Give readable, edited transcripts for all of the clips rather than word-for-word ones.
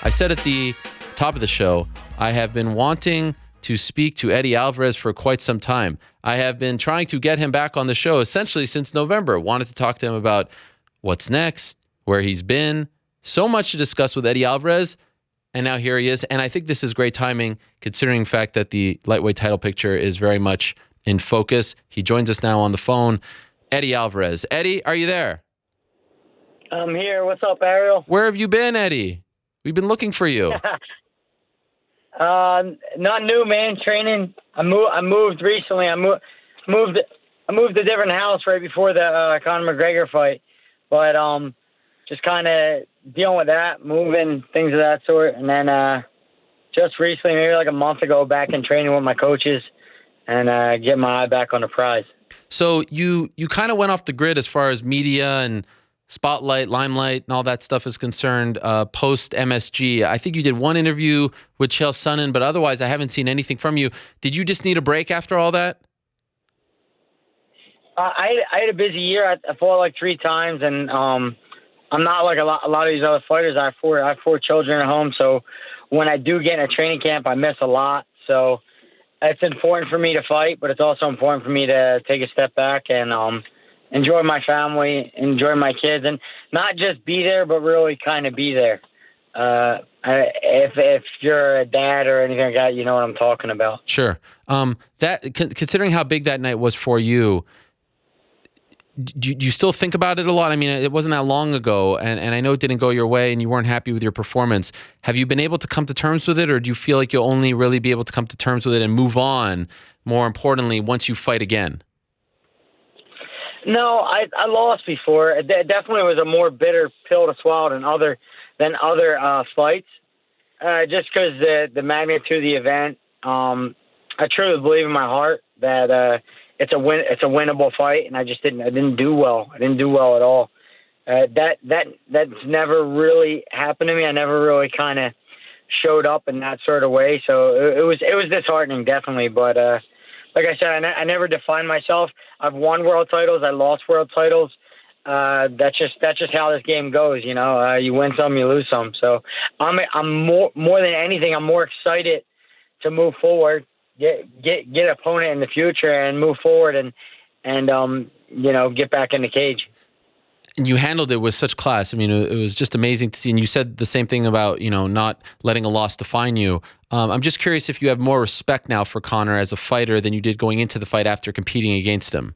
I said at the top of the show, I have been wanting to speak to Eddie Alvarez for quite some time. I have been trying to get him back on the show essentially since November. Wanted to talk to him about what's next, where he's been. So much to discuss with Eddie Alvarez, and now here he is. And I think this is great timing, considering the fact that the lightweight title picture is very much in focus. He joins us now on the phone. Eddie Alvarez. Eddie, are you there? I'm here. What's up, Ariel? Where have you been, Eddie? We've been looking for you. Not new, man. Training. I moved recently. I moved a different house right before the Conor McGregor fight, but just kind of dealing with that, moving, things of that sort, and then just recently, maybe like a month ago, back in training with my coaches, and get my eye back on the prize. So you kind of went off the grid as far as media and spotlight, limelight, and all that stuff is concerned post MSG. I think you did one interview with Chael Sonnen, but otherwise I haven't seen anything from you. Did you just need a break after all that? I had a busy year. I fought like 3 times, and I'm not like a lot of these other fighters. I have 4 children at home, so when I do get in a training camp, I miss a lot. So it's important for me to fight, but it's also important for me to take a step back and enjoy my family, enjoy my kids, and not just be there, but really kind of be there. If you're a dad or anything like that, you know what I'm talking about. Sure. Considering how big that night was for you, do you still think about it a lot? I mean, it wasn't that long ago, and I know it didn't go your way and you weren't happy with your performance. Have you been able to come to terms with it, or do you feel like you'll only really be able to come to terms with it and move on, more importantly, once you fight again? No, I lost before. It definitely was a more bitter pill to swallow than other fights, just because the magnitude of the event. I truly believe in my heart that it's a winnable fight, and I didn't do well. I didn't do well at all. That's never really happened to me. I never really kind of showed up in that sort of way. So it was disheartening, definitely. But like I said, I never defined myself. I've won world titles. I lost world titles. That's just how this game goes. You know, you win some, you lose some. So I'm more than anything, I'm more excited to move forward, get an opponent in the future, and move forward, and get back in the cage. And you handled it with such class. I mean, it was just amazing to see. And you said the same thing about, not letting a loss define you. I'm just curious if you have more respect now for Conor as a fighter than you did going into the fight after competing against him.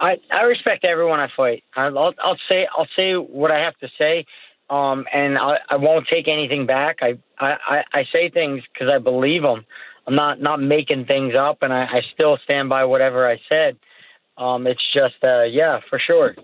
I respect everyone I fight. I'll say what I have to say, and I won't take anything back. I say things because I believe them. I'm not making things up, and I still stand by whatever I said. It's just, yeah, for sure.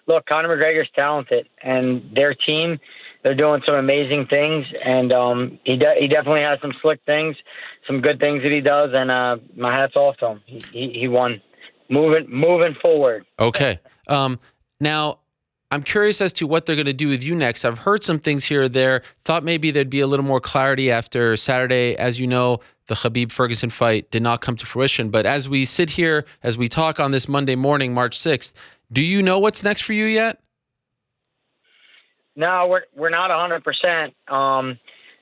Look, Conor McGregor's talented, and their team, they're doing some amazing things, and he definitely has some slick things, some good things that he does, and my hat's off to him. He won. Moving forward. Okay. Now, I'm curious as to what they're going to do with you next. I've heard some things here or there. Thought maybe there'd be a little more clarity after Saturday. As you know, the Khabib-Ferguson fight did not come to fruition. But as we sit here, as we talk on this Monday morning, March 6th, do you know what's next for you yet? No, we're not 100%.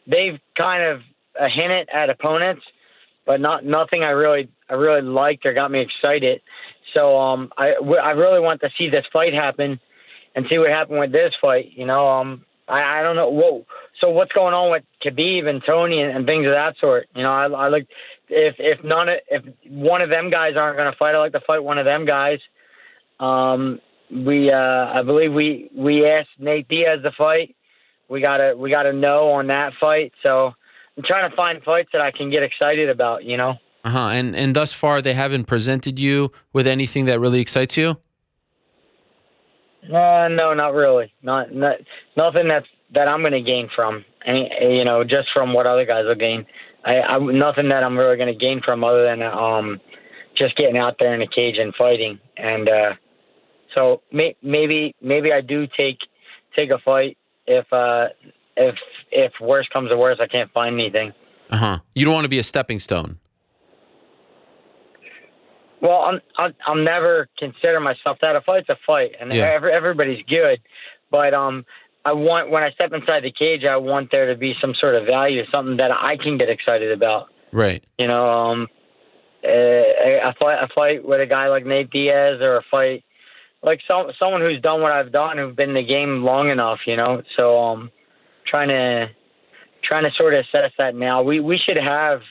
They've kind of hinted at opponents, but nothing I really liked or got me excited. So I really want to see this fight happen and see what happened with this fight. I don't know. So what's going on with Khabib and Tony and things of that sort? I like if one of them guys aren't going to fight, I like to fight one of them guys. I believe we asked Nate Diaz to fight. We got a no on that fight. So I'm trying to find fights that I can get excited about. And thus far, they haven't presented you with anything that really excites you? No, not really. Nothing that I'm going to gain from. Just from what other guys will gain. Nothing that I'm really going to gain from other than just getting out there in the cage and fighting. And so maybe I do take a fight if worse comes to worse, I can't find anything. You don't want to be a stepping stone. Well, I'll never consider myself that. A fight's a fight, and everybody's good. But when I step inside the cage, I want there to be some sort of value, something that I can get excited about. Right. You know, a fight with a guy like Nate Diaz, or a fight like someone who's done what I've done, who've been in the game long enough. You know, so trying to sort of assess that now. We should have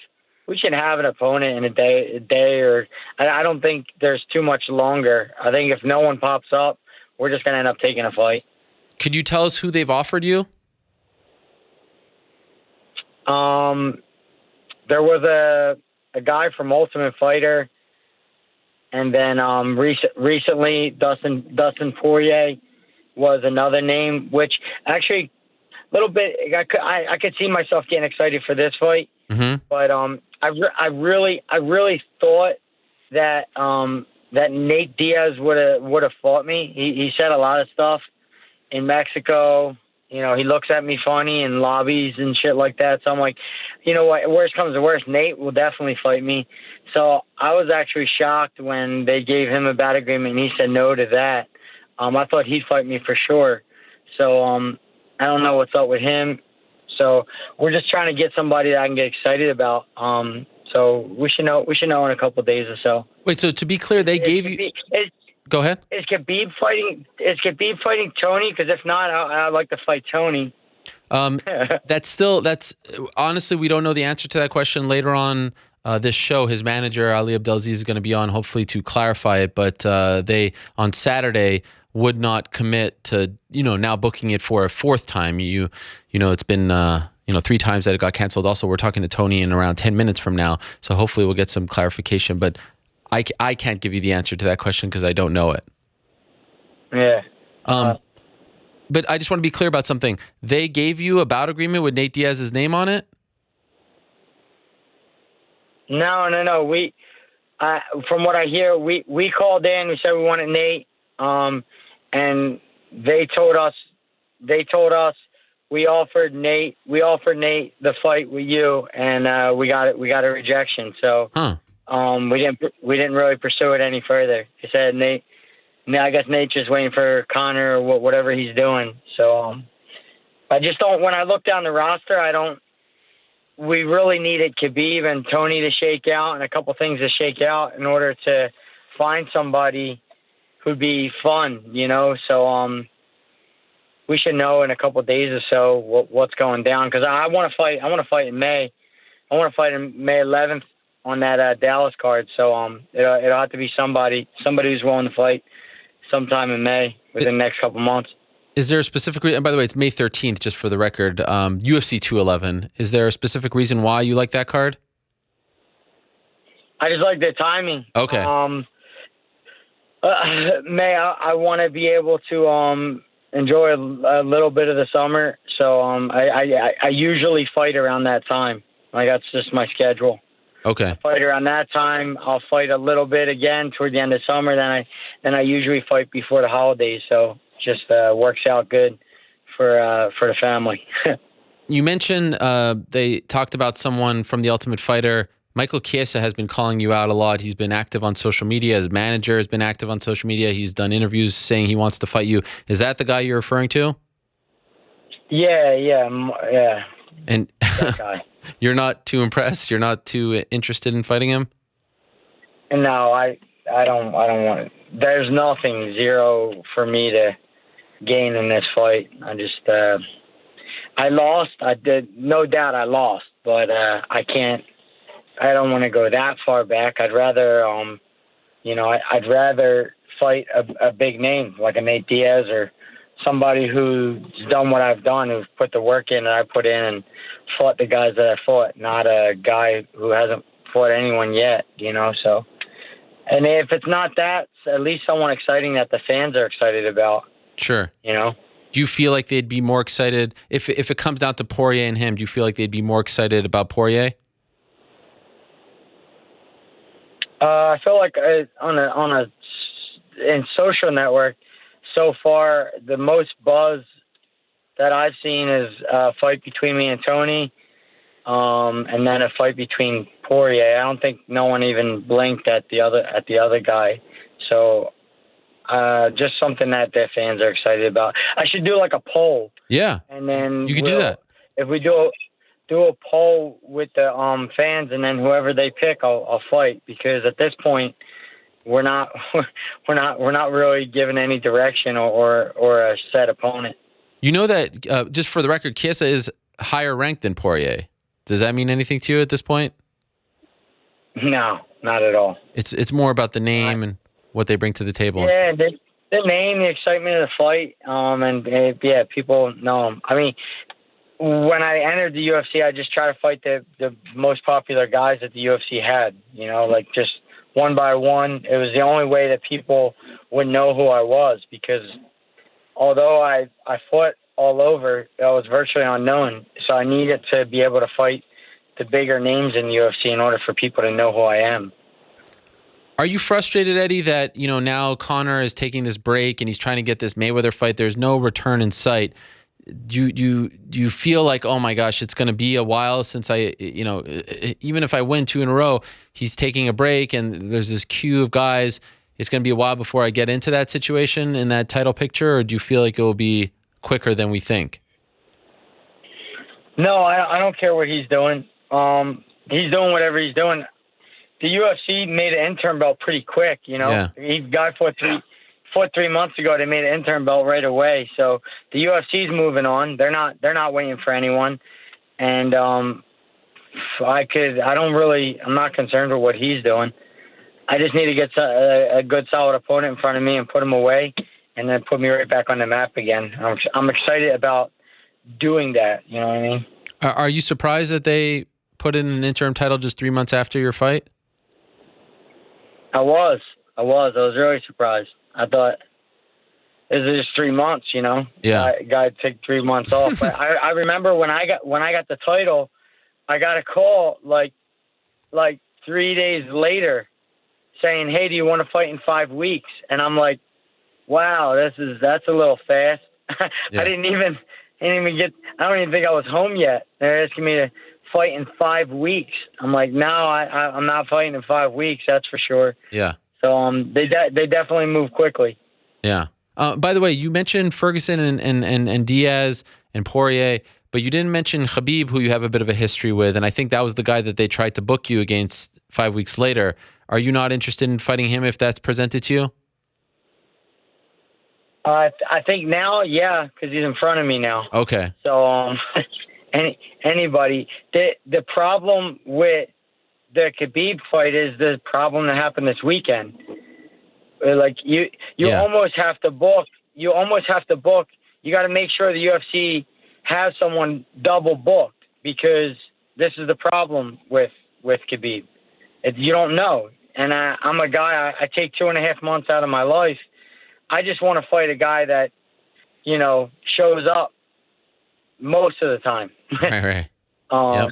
an opponent in a day, or I don't think there's too much longer. I think if no one pops up, we're just gonna end up taking a fight. Could you tell us who they've offered you? There was a guy from Ultimate Fighter, and then recently Dustin Poirier was another name, which actually a little bit I could see myself getting excited for this fight. Mm-hmm. But I really thought that that Nate Diaz would have fought me. He said a lot of stuff in Mexico. You know, he looks at me funny in lobbies and shit like that. So I'm like, you know what, worst comes to worst, Nate will definitely fight me. So I was actually shocked when they gave him a bad agreement and he said no to that. I thought he'd fight me for sure. So I don't know what's up with him. So we're just trying to get somebody that I can get excited about. So we should know in a couple of days or so. Wait, so to be clear, they gave you... Go ahead. Is Khabib fighting Tony? Because if not, I'd like to fight Tony. That's honestly, we don't know the answer to that question. Later on this show, his manager, Ali Abdelaziz, is going to be on, hopefully, to clarify it. But they, on Saturday, would not commit to, now booking it for a fourth time. It's been, 3 times that it got canceled. Also, we're talking to Tony in around 10 minutes from now. So hopefully we'll get some clarification. But I can't give you the answer to that question because I don't know it. Yeah. But I just want to be clear about something. They gave you a bout agreement with Nate Diaz's name on it? No. From what I hear, we called in. We said we wanted Nate, and they told us we offered Nate the fight with you, and we got a rejection. So. Huh. We didn't really pursue it any further. He said Nate. I guess Nate's just waiting for Conor or whatever he's doing. So I just don't. When I look down the roster, I don't. We really needed Khabib and Tony to shake out, and a couple things to shake out in order to find somebody who'd be fun. So we should know in a couple of days or so what's going down, because I want to fight. I want to fight in May. I want to fight in May 11th. On that Dallas card, so it'll have to be somebody who's willing to fight sometime in May, within the next couple months. Is there a specific reason? And by the way, it's May 13th, just for the record. UFC 211. Is there a specific reason why you like that card? I just like the timing. Okay. May I want to be able to enjoy a little bit of the summer, so I usually fight around that time. Like, that's just my schedule. Okay. I fight around that time. I'll fight a little bit again toward the end of summer. Then I usually fight before the holidays. So just works out good for the family. You mentioned they talked about someone from the Ultimate Fighter. Michael Chiesa has been calling you out a lot. He's been active on social media. His manager has been active on social media. He's done interviews saying he wants to fight you. Is that the guy you're referring to? Yeah. And that guy. You're not too impressed? You're not too interested in fighting him? No, I don't want it. There's nothing, zero for me to gain in this fight. I just I lost. I did, no doubt I lost, but I don't want to go that far back. I'd rather I'd rather fight a big name like a Nate Diaz, or somebody who's done what I've done, who's put the work in that I put in and fought the guys that I fought, not a guy who hasn't fought anyone yet, so. And if it's not that, at least someone exciting that the fans are excited about. Sure. Do you feel like they'd be more excited, if it comes down to Poirier and him, do you feel like they'd be more excited about Poirier? I feel like in social network, so far, the most buzz that I've seen is a fight between me and Tony, and then a fight between Poirier. I don't think no one even blinked at the other guy. So Just something that their fans are excited about. I should do like a poll. Yeah, And then you could do that. If we do a poll with the fans, and then whoever they pick, I'll fight, because at this point we're not we're not really given any direction or a set opponent. You know that, just for the record, Chiesa is higher ranked than Poirier. Does that mean anything to you at this point? No, not at all. It's more about the name and what they bring to the table. Yeah, the name, the excitement of the fight, and people know them. I mean, when I entered the UFC, I just tried to fight the most popular guys that the UFC had. You know, like just one by one. It was the only way that people would know who I was, because although I fought all over, I was virtually unknown. So I needed to be able to fight the bigger names in the UFC in order for people to know who I am. Are you frustrated, Eddie, that, now Conor is taking this break and he's trying to get this Mayweather fight? There's no return in sight. Do you feel like, oh my gosh, it's going to be a while since even if I win 2 in a row, he's taking a break and there's this queue of guys, it's going to be a while before I get into that situation in that title picture? Or do you feel like it will be quicker than we think? No, I don't care what he's doing. He's doing whatever he's doing. The UFC made an interim belt pretty quick, Yeah. Guy fought 3 months ago. They made an interim belt right away. So the UFC's moving on. They're not waiting for anyone. And I'm not concerned with what he's doing. I just need to get a good, solid opponent in front of me and put him away, and then put me right back on the map again. I'm excited about doing that. You know what I mean? Are you surprised that they put in an interim title just 3 months after your fight? I was really surprised. I thought, this is just 3 months, Yeah. Guy take 3 months off. But I remember when I got the title, I got a call like 3 days later saying, "Hey, do you want to fight in 5 weeks?" And I'm like, "Wow, that's a little fast." Yeah. I don't even think I was home yet. They're asking me to fight in 5 weeks. I'm like, no, I'm not fighting in 5 weeks. That's for sure. Yeah. So they definitely move quickly. Yeah. By the way, you mentioned Ferguson and Diaz and Poirier, but you didn't mention Khabib, who you have a bit of a history with, and I think that was the guy that they tried to book you against 5 weeks later. Are you not interested in fighting him if that's presented to you? I think now, yeah, because he's in front of me now. Okay. So anybody. The problem with the Khabib fight is the problem that happened this weekend. Like you almost have to book. You got to make sure the UFC has someone double booked, because this is the problem with Khabib. You don't know. And I'm a guy. I take 2.5 months out of my life. I just want to fight a guy that, shows up most of the time. Right. Yep.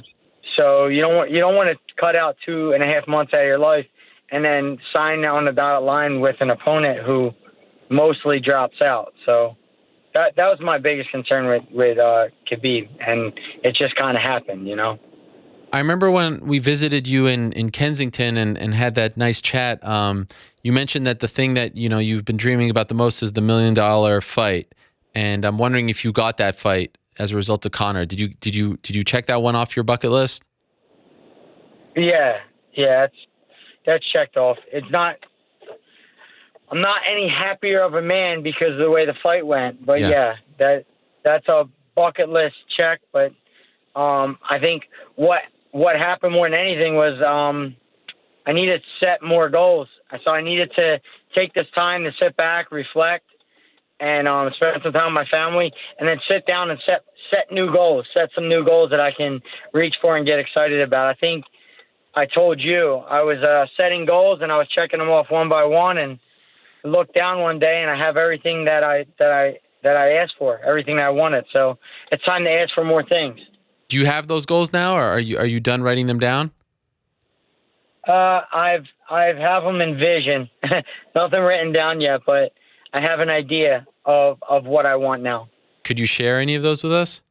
So you don't want to cut out 2.5 months out of your life and then sign on the dotted line with an opponent who mostly drops out. So that was my biggest concern with Khabib, and it just kind of happened, I remember when we visited you in Kensington and had that nice chat. You mentioned that the thing that you've been dreaming about the most is the $1 million fight, and I'm wondering if you got that fight as a result of Conor. Did you check that one off your bucket list? Yeah, that's checked off. I'm not any happier of a man because of the way the fight went, but yeah that's a bucket list check. But I think what happened more than anything was I needed to set more goals. So I needed to take this time to sit back, reflect, and spend some time with my family, and then sit down and set new goals, set some new goals that I can reach for and get excited about. I think I told you I was setting goals, and I was checking them off one by one, and looked down one day and I have everything that I asked for, everything that I wanted. So it's time to ask for more things. Do you have those goals now, or are you done writing them down? I have them in vision. Nothing written down yet, but I have an idea of what I want now. Could you share any of those with us?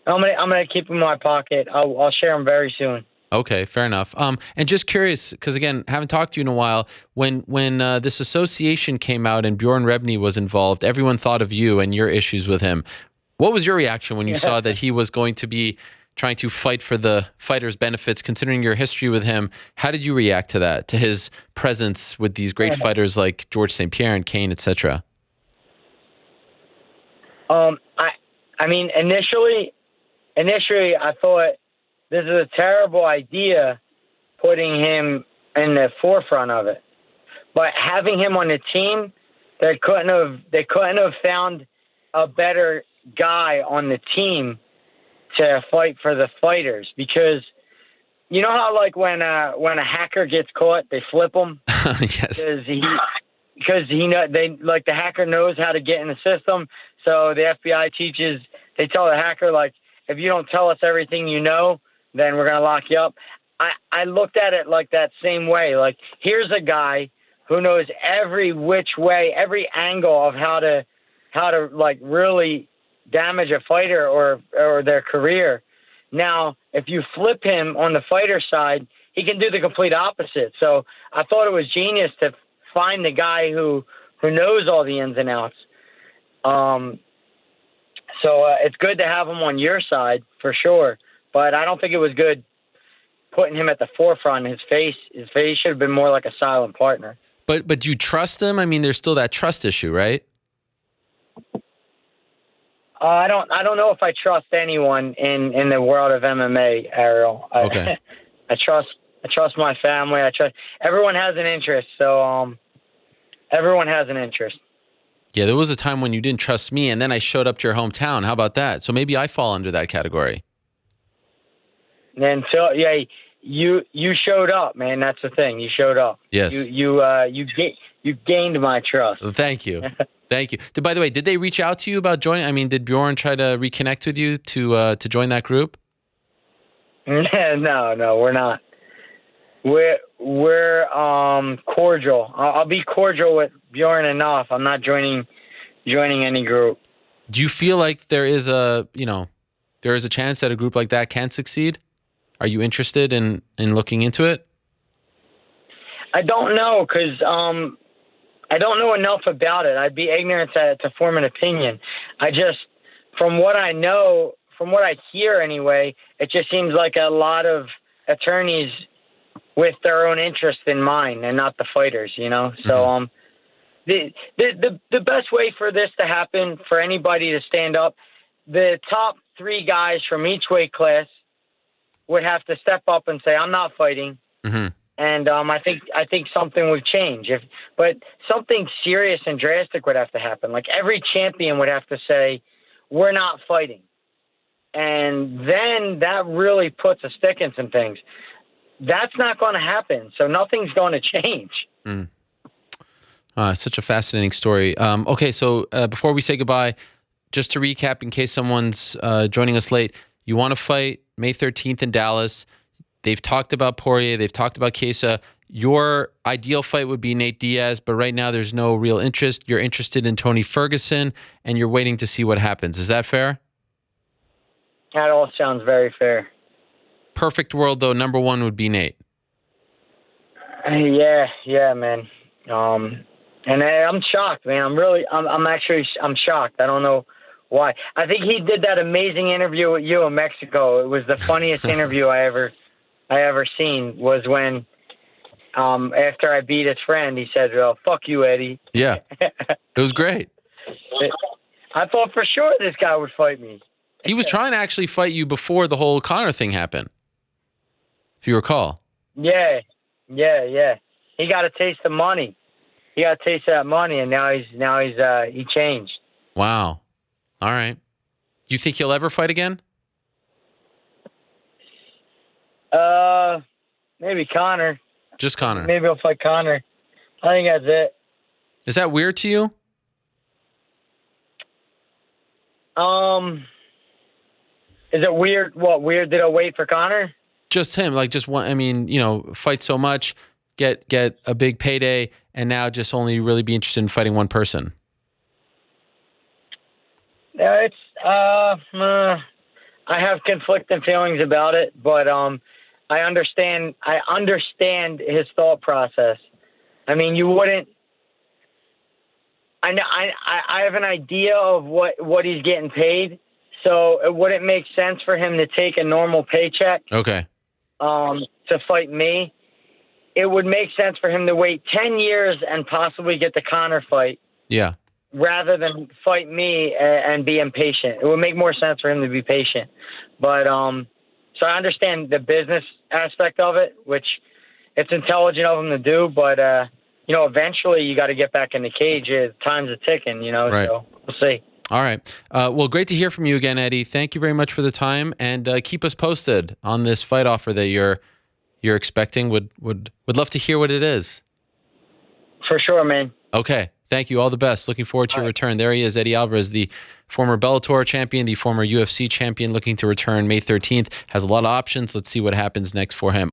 I'm gonna keep them in my pocket. I'll share them very soon. Okay, fair enough. And just curious, because again, haven't talked to you in a while. When this association came out and Bjorn Rebney was involved, everyone thought of you and your issues with him. What was your reaction when you saw that he was going to be trying to fight for the fighters' benefits, considering your history with him? How did you react to that, to his presence with these great fighters like George St. Pierre and Kane, etc.? I mean, initially, I thought this is a terrible idea, putting him in the forefront of it. But having him on the team, they couldn't have found a better guy on the team to fight for the fighters, because you know how like when a hacker gets caught, they flip him. Yes. Because the hacker knows how to get in the system. So the FBI they tell the hacker, like, if you don't tell us everything you know, then we're gonna lock you up. I looked at it like that same way. Like, here's a guy who knows every which way, every angle of how to like really damage a fighter or their career. Now, if you flip him on the fighter side, he can do the complete opposite. So I thought it was genius to find the guy who knows all the ins and outs. So it's good to have him on your side for sure, but I don't think it was good putting him at the forefront. His face should have been more like a silent partner. But do you trust him? I mean, there's still that trust issue, right? I don't know if I trust anyone in the world of MMA, Ariel. Okay. I trust my family. Everyone has an interest. So everyone has an interest. Yeah, there was a time when you didn't trust me, and then I showed up to your hometown. How about that? So maybe I fall under that category. And so, yeah, you showed up, man. That's the thing. You showed up. Yes. You gained my trust. Thank you. Thank you. By the way, did they reach out to you about joining? I mean, did Bjorn try to reconnect with you to join that group? No, we're not. We're cordial. I'll be cordial with Bjorn enough. I'm not joining any group. Do you feel like there is a chance that a group like that can succeed? Are you interested in looking into it? I don't know, because I don't know enough about it. I'd be ignorant to form an opinion. From what I know, from what I hear anyway, it just seems like a lot of attorneys with their own interest in mind and not the fighters, you know? So the best way for this to happen, for anybody to stand up, the top 3 guys from each weight class would have to step up and say, I'm not fighting. Mm-hmm. And I think something would change. But something serious and drastic would have to happen. Like, every champion would have to say, we're not fighting. And then that really puts a stick in some things. That's not going to happen. So nothing's going to change. Such a fascinating story. Okay, so before we say goodbye, just to recap, in case someone's joining us late, you want to fight May 13th in Dallas. They've talked about Poirier. They've talked about Chiesa. Your ideal fight would be Nate Diaz, but right now there's no real interest. You're interested in Tony Ferguson, and you're waiting to see what happens. Is that fair? That all sounds very fair. Perfect world, though, number 1 would be Nate. Yeah, man. And I'm shocked, man. I'm shocked. I don't know why. I think he did that amazing interview with you in Mexico. It was the funniest interview I ever seen. Was when after I beat his friend, he said, "Well, fuck you, Eddie." Yeah, it was great. I thought for sure this guy would fight me. He was trying to actually fight you before the whole Conor thing happened, if you recall. Yeah. He got a taste of money. He got a taste of that money, and now he changed. Wow. All right. Do you think he'll ever fight again? Maybe Conor. Just Conor. Maybe I'll fight Conor. I think that's it. Is that weird to you? Is it weird? What, weird that I wait for Conor? Just him, like just one. I mean, fight so much, get a big payday, and now just only really be interested in fighting one person. Yeah, it's I have conflicting feelings about it, but I understand his thought process. I mean, you wouldn't. I have an idea of what he's getting paid, so it wouldn't make sense for him to take a normal paycheck. Okay. To fight me. It would make sense for him to wait 10 years and possibly get the Conor fight. Yeah. Rather than fight me and be impatient. It would make more sense for him to be patient. But so I understand the business aspect of it, which it's intelligent of him to do, but you know, eventually you got to get back in the cage. Time's a ticking, you know, right. So we'll see. All right. Well, great to hear from you again, Eddie. Thank you very much for the time, and keep us posted on this fight offer that you're expecting. Would love to hear what it is. For sure, man. Okay. Thank you. All the best. Looking forward to your return. There he is, Eddie Alvarez, the former Bellator champion, the former UFC champion, looking to return May 13th. Has a lot of options. Let's see what happens next for him.